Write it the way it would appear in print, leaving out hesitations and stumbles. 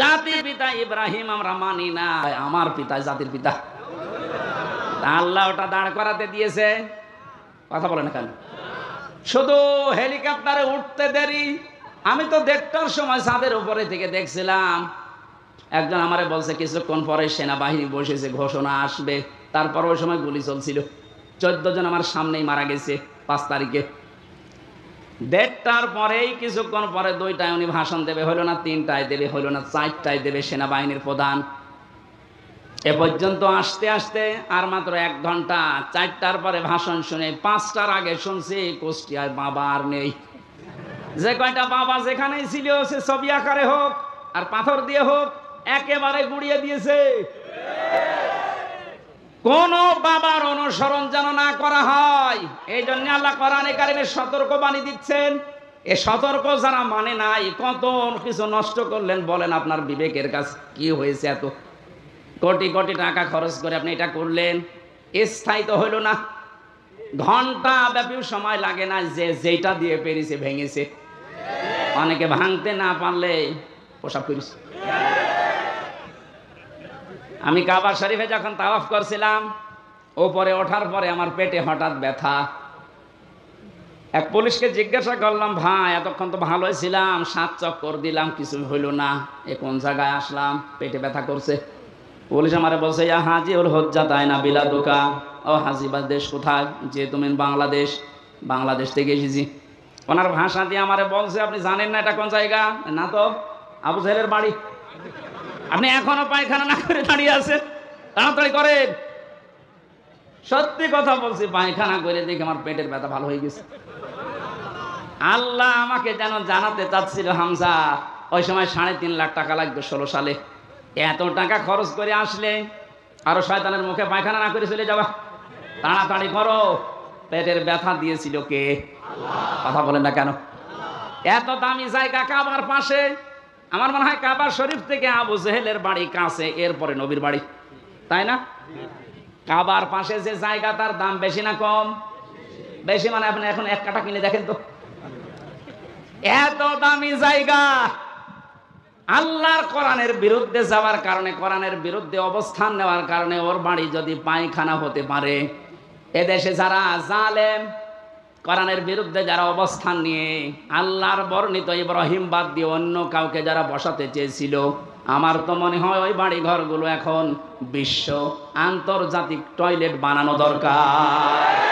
জাতির পিতা ইব্রাহিম আমরা মানি না, আমার পিতা জাতির পিতা। আল্লাহ ওটা দাঁড় করাতে দিয়েছে। কথা বলে না কেন? শুধু হেলিকপ্টারে উঠতে দেরি। আমি তো 1:30টার সময় ছাদের উপরে থেকে দেখছিলাম, একজন আমারে বলছে কিছুক্ষণ পরে সেনাবাহিনী বসেছে, ঘোষণা আসবে। তারপর ওই সময় গুলি চলছিল। 14 জন আমার সামনেই মারা গেছে 5 তারিখে। 1:30টার পরেই কিছুক্ষণ পরে 2টায় উনি ভাষণ দেবে, হলো না 3টায় দেবে, হলো না 4টায় দেবে সেনাবাহিনীর প্রধান। এ পর্যন্ত আসতে আসতে আর মাত্র 1 ঘন্টা। 4টার পরে ভাষণ শুনে 5টার আগে শুনছি কুষ্টিয়ায় বাবা আর নেই। যে কয়টা বাবা যেখানেই ছিল, সে ছবি আকারে হোক আর পাথর দিয়ে হোক, একেবারে গুড়িয়ে দিয়েছে। কোন বাবার অনুসরণ যেন না করা হয়, এই জন্য আল্লাহ কোরআনে কারিমে সতর্কবাণী দিচ্ছেন। এ সতর্ক যারা মানে নাই, কত কিছু নষ্ট করলেন বলেন। আপনার বিবেকের কাছে কি হয়েছে? এত কোটি কোটি টাকা খরচ করে আপনি এটা করলেন, স্থায়ী তো হইল না। ঘন্টা ব্যাপী সময় লাগে না, যে যেটা দিয়ে পেরেছে ভেঙেছে। অনেকে ভাঙতে না পারলে পোশাক করেছে। আমি কাবা শরীফে যখন তাওয়াফ করছিলাম, ওপরে ওঠার পরে আমার পেটে হঠাৎ ব্যথা। এক পুলিশকে জিজ্ঞাসা করলাম, ভাই এতক্ষণ তো ভালোই ছিলাম, 7 চক্কর দিলাম, কিছু হইল না, এ কোন জায়গায় আসলাম, পেটে ব্যথা করছে। পুলিশ আমারে বলছে, ইয়া হাজি ওর হজ্জা তাই না বিলাদুকা। ও হাজিবা দেশ কোথায়? যে তুমি বাংলাদেশ। বাংলাদেশ থেকে এসেছি। ওনার ভাষা দিয়ে আমারে বলছে, আপনি জানেন না এটা কোন জায়গা? না তো। আবু জাহেলের বাড়ি। আপনি এখনো পায়খানা না করে দাঁড়িয়ে আছেন, তাড়াতাড়ি করেন। সত্যি কথা বলছি, পায়খানা করে দেখে আমার পেটের ব্যথা ভালো হয়ে গেছে। আল্লাহ আমাকে যেন জানাতে চাচ্ছিল, হামজা ওই সময় 3.5 লাখ টাকা লাগবে 16 সালে। এত টাকা খরচ করে আসলে আরো শয়তানের মুখে পায়খানা না করে চলে যাবা। তাড়াতাড়ি করো। পেটের ব্যথা দিয়েছিল কে? কথা বলেন না কেন? এত দামি জায়গা কাবার পাশে। আমার মনে হয় কাবা শরীফ থেকে আবু জেহেলের বাড়ি কাছে, এরপরে নবীর বাড়ি, তাই না? কাবার পাশে যে জায়গা, তার দাম বেশি না কম? বেশি। মানে আপনি এখন 1 কাঠা কিনে দেখেন তো, এত দামি জায়গা। আল্লাহর কোরআনের বিরুদ্ধে যাওয়ার কারণে, কোরআনের বিরুদ্ধে অবস্থান নেওয়ার কারণে ওর বাড়ি যদি পায়খানা হতে পারে, এদেশে যারা জালেম, কোরআনের বিরুদ্ধে যারা অবস্থান নিয়ে আল্লাহর বর্ণিত ইব্রাহিম বাদ দিয়ে অন্য কাউকে যারা বসাতে চেয়েছিল, আমার তো মনে হয় ওই বাড়ি ঘরগুলো এখন বিশ্ব আন্তর্জাতিক টয়লেট বানানো দরকার।